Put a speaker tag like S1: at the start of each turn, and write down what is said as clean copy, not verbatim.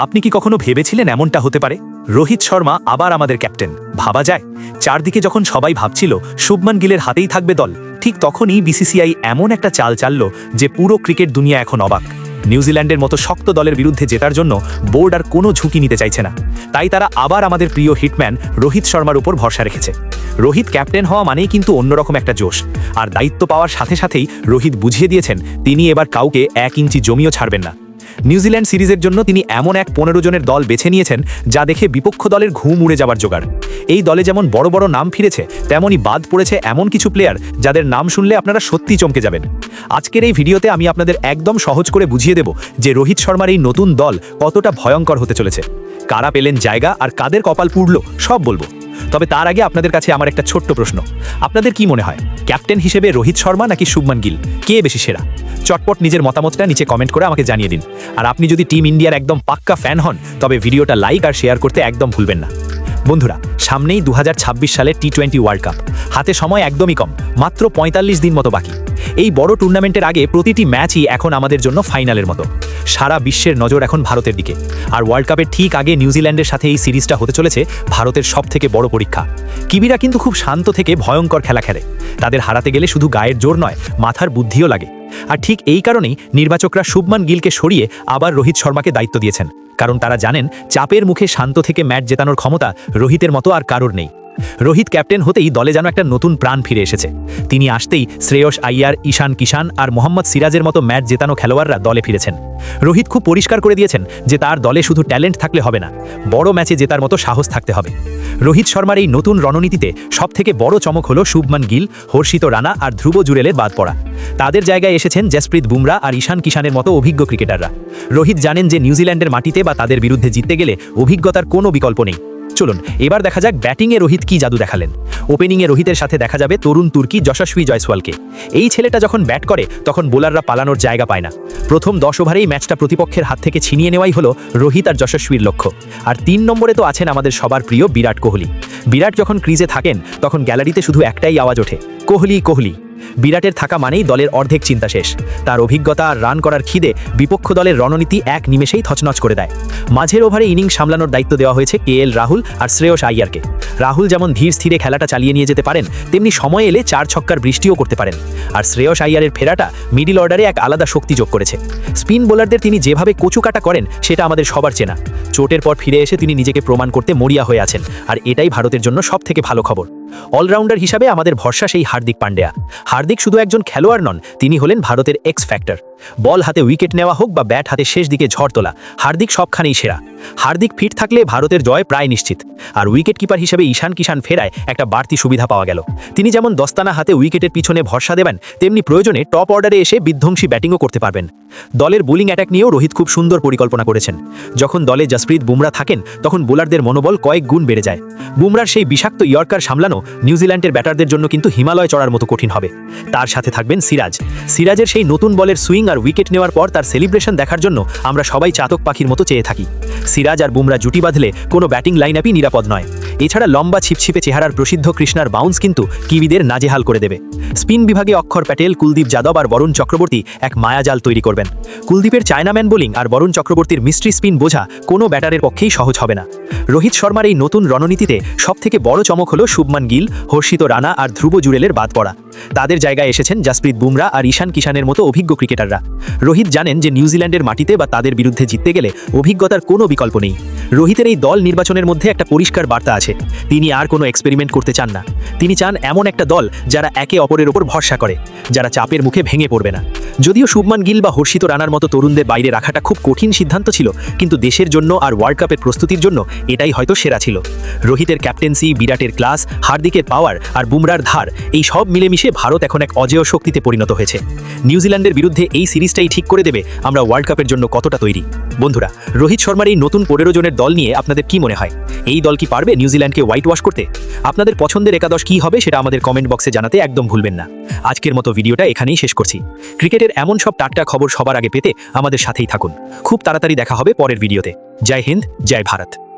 S1: আপনি কি কখনো ভেবেছিলেন এমনটা হতে পারে? রোহিত শর্মা আবার আমাদের ক্যাপ্টেন, ভাবা যায়? চারদিকে যখন সবাই ভাবছিল শুভমান গিলের হাতেই থাকবে দল, ঠিক তখনই বিসিসিআই এমন একটা চাল চালল যে পুরো ক্রিকেট দুনিয়া এখন অবাক। নিউজিল্যান্ডের মতো শক্ত দলের বিরুদ্ধে জেতার জন্য বোর্ড আর কোনো ঝুঁকি নিতে চাইছে না। তাই তারা আবার আমাদের প্রিয় হিটম্যান রোহিত শর্মার উপর ভরসা রেখেছে। রোহিত ক্যাপ্টেন হওয়া মানেই কিন্তু অন্যরকম একটা জোশ, আর দায়িত্ব পাওয়ার সাথে সাথেই রোহিত বুঝিয়ে দিয়েছেন তিনি এবার কাউকে 1 ইঞ্চি জমিও ছাড়বেন না। নিউজিল্যান্ড সিরিজের জন্য তিনি এমন এক 15 জনের দল বেছে নিয়েছেন যা দেখে বিপক্ষ দলের ঘুম উড়ে যাবার জোগাড়। এই দলে যেমন বড় বড় নাম ফিরেছে, তেমনই বাদ পড়েছে এমন কিছু প্লেয়ার যাদের নাম শুনলে আপনারা সত্যি চমকে যাবেন। আজকের এই ভিডিওতে আমি আপনাদের একদম সহজ করে বুঝিয়ে দেব যে রোহিত শর্মার এই নতুন দল কতটা ভয়ঙ্কর হতে চলেছে। কারা পেলেন জায়গা আর কাদের কপাল পুড়ল সব বলবো। তবে তার আগে আপনাদের কাছে আমার একটা ছোট্ট প্রশ্ন, আপনাদের কি মনে হয় ক্যাপ্টেন হিসেবে রোহিত শর্মা নাকি শুভমান গিল, কে বেশি সেরা? চটপট নিজের মতামতটা নিচে কমেন্ট করে আমাকে জানিয়ে দিন। আর আপনি যদি টিম ইন্ডিয়ার একদম পাক্কা ফ্যান হন তবে ভিডিওটা লাইক আর শেয়ার করতে একদম ভুলবেন না। বন্ধুরা, সামনেই 2026 সালে টি20 ওয়ার্ল্ড কাপ, হাতে সময় একদমই কম, মাত্র 45 দিন মতো বাকি। এই বড় টুর্নামেন্টের আগে প্রতিটি ম্যাচই এখন আমাদের জন্য ফাইনালের মতো। সারা বিশ্বের নজর এখন ভারতের দিকে, আর ওয়ার্ল্ড কাপের ঠিক আগে নিউজিল্যান্ডের সাথে এই সিরিজটা হতে চলেছে ভারতের সবথেকে বড় পরীক্ষা। কিবিরা কিন্তু খুব শান্ত থেকে ভয়ঙ্কর খেলা খেলে, তাদের হারাতে গেলে শুধু গায়ের জোর নয়, মাথার বুদ্ধিও লাগে। আর ঠিক এই কারণেই নির্বাচকরা শুভমান গিলকে সরিয়ে আবার রোহিত শর্মাকে দায়িত্ব দিয়েছেন, কারণ তারা জানেন চাপের মুখে শান্ত থেকে ম্যাচ জেতানোর ক্ষমতা রোহিতের মতো আর কারোর নেই। রোহিত ক্যাপ্টেন হতেই দলে যেন একটা নতুন প্রাণ ফিরে এসেছে। তিনি আসতেই শ্রেয়স আইয়ার, ঈশান কিষান আর মোহাম্মদ সিরাজের মতো ম্যাচ জেতানো খেলোয়াড়রা দলে ফিরেছেন। রোহিত খুব পরিষ্কার করে দিয়েছেন যে তার দলে শুধু ট্যালেন্ট থাকলে হবে না, বড় ম্যাচে জেতার মতো সাহস থাকতে হবে। রোহিত শর্মার এই নতুন রণনীতিতে সবথেকে বড় চমক হলো শুভমান গিল, হর্ষিত রানা আর ধ্রুব জুরেলের বাদ পড়া। তাদের জায়গায় এসেছেন জসপ্রীত বুমরা আর ঈশান কিষানের মতো অভিজ্ঞ ক্রিকেটাররা। রোহিত জানেন যে নিউজিল্যান্ডের মাটিতে বা তাদের বিরুদ্ধে জিততে গেলে অভিজ্ঞতার কোনো বিকল্প নেই। চলুন এবার দেখা যাক ব্যাটিংয়ে রোহিত কি জাদু দেখালেন। ওপেনিংয়ে রোহিতের সাথে দেখা যাবে তরুণ তুর্কি যশস্বী জয়সওয়ালকে। এই ছেলেটা যখন ব্যাট করে তখন বোলাররা পালানোর জায়গা পায় না। প্রথম 10 ওভারেই ম্যাচটা প্রতিপক্ষের হাত থেকে ছিনিয়ে নেওয়াই হলো রোহিত আর যশস্বীর লক্ষ্য। আর 3 নম্বরে তো আছেন আমাদের সবার প্রিয় বিরাট কোহলি। বিরাট যখন ক্রিজে থাকেন তখন গ্যালারিতে শুধু একটাই আওয়াজ ওঠে, কোহলি কোহলি। বিরাটের থাকা মানেই দলের অর্ধেক চিন্তা শেষ। তার অভিজ্ঞতা আর রান করার খিদে বিপক্ষ দলের রণনীতি এক নিমেষেই থচনচ করে দেয়। মাঝের ওভারে ইনিংস সামলানোর দায়িত্ব দেওয়া হয়েছে KL রাহুল আর শ্রেয়স আইয়ারকে। রাহুল যেমন ধীর স্থিরে খেলাটা চালিয়ে নিয়ে যেতে পারেন, তেমনি সময় এলে 4 ছক্কার বৃষ্টিও করতে পারেন। আর শ্রেয়স আইয়ারের ফেরাটা মিডল অর্ডারে এক আলাদা শক্তি যোগ করেছে। স্পিন বোলারদের তিনি যেভাবে কচুকাটা করেন সেটা আমাদের সবার চেনা। চোটের পর ফিরে এসে তিনি নিজেকে প্রমাণ করতে মরিয়া হয়ে আছেন, আর এটাই ভারতের জন্য সবথেকে ভালো খবর। অলরাউন্ডার হিসাবে আমাদের ভরসা সেই হার্দিক পান্ডিয়া। হার্দিক শুধু একজন খেলোয়াড় নন, তিনি হলেন ভারতের এক্স ফ্যাক্টর। বল হাতে উইকেট নেওয়া হোক বা ব্যাট হাতে শেষ দিকে ঝড় তোলা, হার্দিক সবখানেই সেরা। হার্দিক ফিট থাকলে ভারতের জয় প্রায় নিশ্চিত। আর উইকেট কিপার হিসেবে ঈশান কিষান ফেরায় একটা বাড়তি সুবিধা পাওয়া গেল। তিনি যেমন দস্তানা হাতে উইকেটের পিছনে ভরসা দেবেন, তেমনি প্রয়োজনে টপ অর্ডারে এসে বিধ্বংসী ব্যাটিংও করতে পারবেন। দলের বোলিং অ্যাটাক নিয়েও রোহিত খুব সুন্দর পরিকল্পনা করেছেন। যখন দলে জসপ্রীত বুমরা থাকেন তখন বোলারদের মনোবল কয়েক গুণ বেড়ে যায়। বুমরার সেই বিষাক্ত ইয়র্কার সামলানো নিউজিল্যান্ডের ব্যাটারদের জন্য কিন্তু হিমালয় চড়ার মতো কঠিন হবে। তার সাথে থাকবেন সিরাজ। সিরাজের সেই নতুন বলের সুইং আর উইকেট নেওয়ার পর তার সেলিব্রেশন দেখার জন্য আমরা সবাই চাতক পাখির মতো চেয়ে থাকি। সিরাজ আর বুমরা জুটি বাঁধলে কোনো ব্যাটিং লাইন আপই নিরাপদ নয়। এছাড়া লম্বা ছিপছিপে চেহারার প্রসিদ্ধ কৃষ্ণার বাউন্স কিন্তু কিবিদের নাজেহাল করে দেবে। স্পিন বিভাগে অক্ষর প্যাটেল, কুলদীপ যাদব আর বরুণ চক্রবর্তী এক মায়াজাল তৈরি করবেন। কুলদীপের চায়নাম্যান বোলিং আর বরুণ চক্রবর্তীর মিস্ট্রি স্পিন বোঝা কোনো ব্যাটারের পক্ষেই সহজ হবে না। রোহিত শর্মার এই নতুন রণনীতিতে সবথেকে বড় চমক হলো শুভমান গিল, হর্ষিত রানা আর ধ্রুব জুরেলের বাদ পড়া। তাদের জায়গায় এসেছেন জসপ্রীত বুমরা আর ঈশান কিষানের মতো অভিজ্ঞ ক্রিকেটাররা। রোহিত জানেন যে নিউজিল্যান্ডের মাটিতে বা তাদের বিরুদ্ধে জিততে গেলে অভিজ্ঞতার কোনো বিকল্প নেই। রোহিতের এই দল নির্বাচনের মধ্যে একটা পরিষ্কার বার্তা আছে, তিনি আর কোনো এক্সপেরিমেন্ট করতে চান না। তিনি চান এমন একটা দল যারা একে অপরের ওপর ভরসা করে, যারা চাপের মুখে ভেঙে পড়বে না। যদিও শুভমান গিল বা হর্ষিত রানার মতো তরুণদের বাইরে রাখাটা খুব কঠিন সিদ্ধান্ত ছিল, কিন্তু দেশের জন্য আর ওয়ার্ল্ড কাপের প্রস্তুতির জন্য এটাই হয়তো সেরা ছিল। রোহিতের ক্যাপ্টেন্সি, বিরাটের ক্লাস, হার্দিকের পাওয়ার আর বুমরার ধার, এই সব মিলেমিশে ভারত এখন এক অজেয় শক্তিতে পরিণত হয়েছে। নিউজিল্যান্ডের বিরুদ্ধে এই সিরিজটাই ঠিক করে দেবে আমরা ওয়ার্ল্ড কাপের জন্য কতটা তৈরি। বন্ধুরা, রোহিত শর্মার এই নতুন 15 জনের দল নিয়ে আপনাদের কি মনে হয়? এই দল কি পারবে নিউজিল্যান্ডকে হোয়াইট ওয়াশ করতে? আপনাদের পছন্দের একাদশ কি হবে সেটা আমাদের কমেন্ট বক্সে জানাতে একদম ভুলবেন না। আজকের মতো ভিডিওটা এখানেই শেষ করছি। ক্রিকেটের এমন সব টাটকা খবর সবার আগে পেতে আমাদের সাথেই থাকুন। খুব তাড়াতাড়ি দেখা হবে পরের ভিডিওতে। জয় হিন্দ, জয় ভারত।